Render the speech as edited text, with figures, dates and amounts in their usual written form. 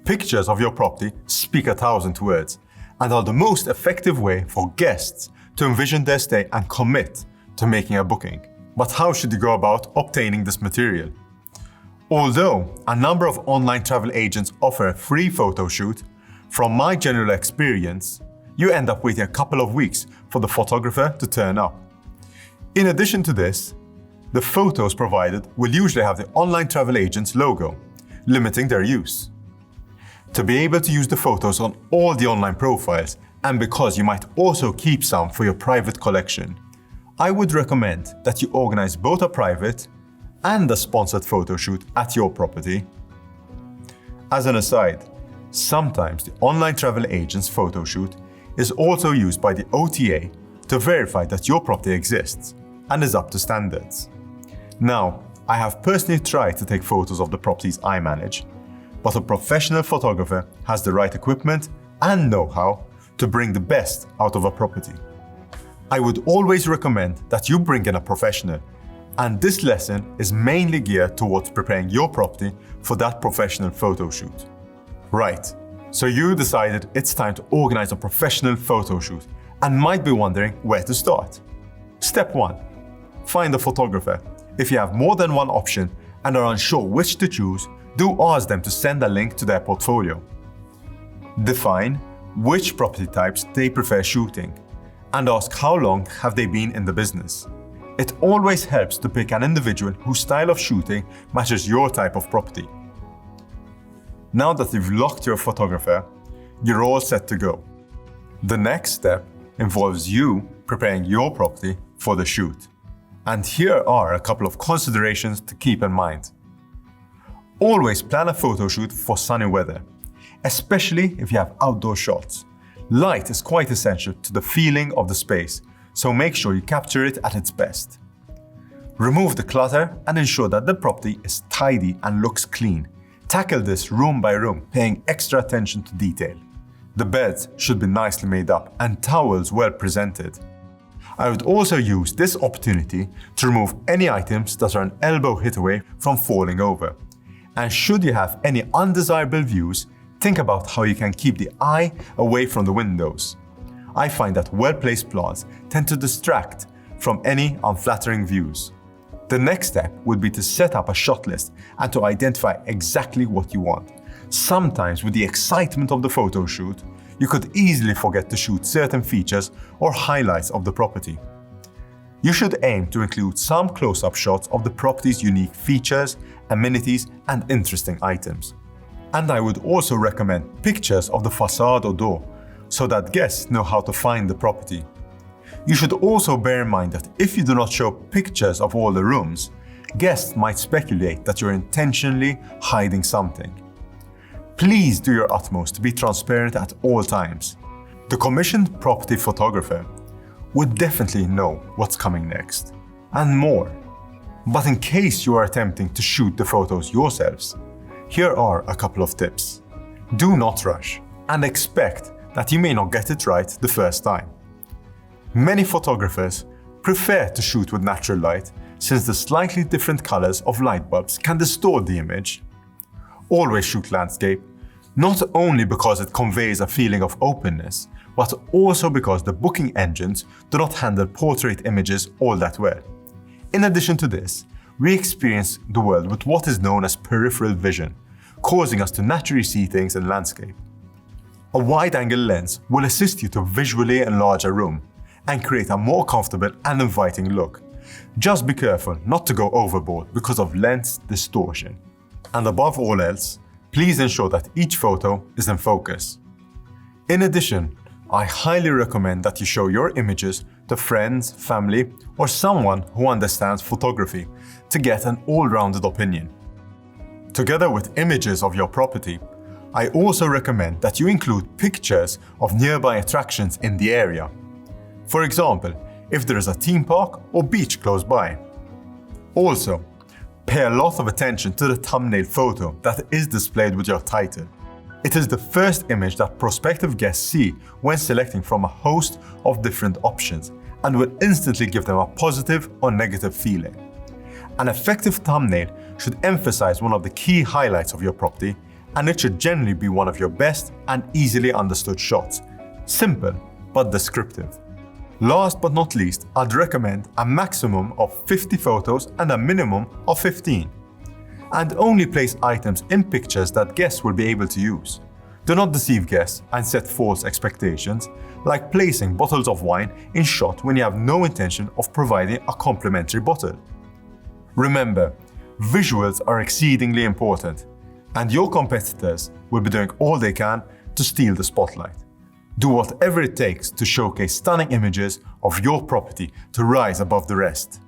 Pictures of your property speak 1,000 words and are the most effective way for guests to envision their stay and commit to making a booking. But how should you go about obtaining this material? Although a number of online travel agents offer a free photo shoot, from my general experience, you end up waiting a couple of weeks for the photographer to turn up. In addition to this, the photos provided will usually have the online travel agent's logo, limiting their use. To be able to use the photos on all the online profiles, and because you might also keep some for your private collection, I would recommend that you organize both a private and a sponsored photo shoot at your property. As an aside, sometimes the online travel agent's photo shoot is also used by the OTA to verify that your property exists and is up to standards. Now, I have personally tried to take photos of the properties I manage, but a professional photographer has the right equipment and know-how to bring the best out of a property. I would always recommend that you bring in a professional, and this lesson is mainly geared towards preparing your property for that professional photo shoot. Right, so you decided it's time to organize a professional photo shoot and might be wondering where to start. Step 1. Find a photographer. If you have more than one option and are unsure which to choose, do ask them to send a link to their portfolio. Define which property types they prefer shooting and ask how long have they been in the business. It always helps to pick an individual whose style of shooting matches your type of property. Now that you've locked your photographer, you're all set to go. The next step involves you preparing your property for the shoot. And here are a couple of considerations to keep in mind. Always plan a photo shoot for sunny weather, especially if you have outdoor shots. Light is quite essential to the feeling of the space, so make sure you capture it at its best. Remove the clutter and ensure that the property is tidy and looks clean. Tackle this room by room, paying extra attention to detail. The beds should be nicely made up and towels well presented. I would also use this opportunity to remove any items that are an elbow hit away from falling over. And should you have any undesirable views, think about how you can keep the eye away from the windows. I find that well-placed plants tend to distract from any unflattering views. The next step would be to set up a shot list and to identify exactly what you want. Sometimes with the excitement of the photo shoot, you could easily forget to shoot certain features or highlights of the property. You should aim to include some close-up shots of the property's unique features, amenities, and interesting items. And I would also recommend pictures of the facade or door, so that guests know how to find the property. You should also bear in mind that if you do not show pictures of all the rooms, guests might speculate that you're intentionally hiding something. Please do your utmost to be transparent at all times. The commissioned property photographer would definitely know what's coming next, and more. But in case you are attempting to shoot the photos yourselves, here are a couple of tips. Do not rush and expect that you may not get it right the first time. Many photographers prefer to shoot with natural light since the slightly different colors of light bulbs can distort the image. Always shoot landscape, not only because it conveys a feeling of openness, but also because the booking engines do not handle portrait images all that well. In addition to this, we experience the world with what is known as peripheral vision, causing us to naturally see things in landscape. A wide-angle lens will assist you to visually enlarge a room and create a more comfortable and inviting look. Just be careful not to go overboard because of lens distortion. And above all else, please ensure that each photo is in focus. In addition, I highly recommend that you show your images to friends, family, or someone who understands photography to get an all-rounded opinion. Together with images of your property, I also recommend that you include pictures of nearby attractions in the area. For example, if there is a theme park or beach close by. Also, pay a lot of attention to the thumbnail photo that is displayed with your title. It is the first image that prospective guests see when selecting from a host of different options and will instantly give them a positive or negative feeling. An effective thumbnail should emphasize one of the key highlights of your property and it should generally be one of your best and easily understood shots. Simple, but descriptive. Last but not least, I'd recommend a maximum of 50 photos and a minimum of 15. And only place items in pictures that guests will be able to use. Do not deceive guests and set false expectations, like placing bottles of wine in shot when you have no intention of providing a complimentary bottle. Remember, visuals are exceedingly important, and your competitors will be doing all they can to steal the spotlight. Do whatever it takes to showcase stunning images of your property to rise above the rest.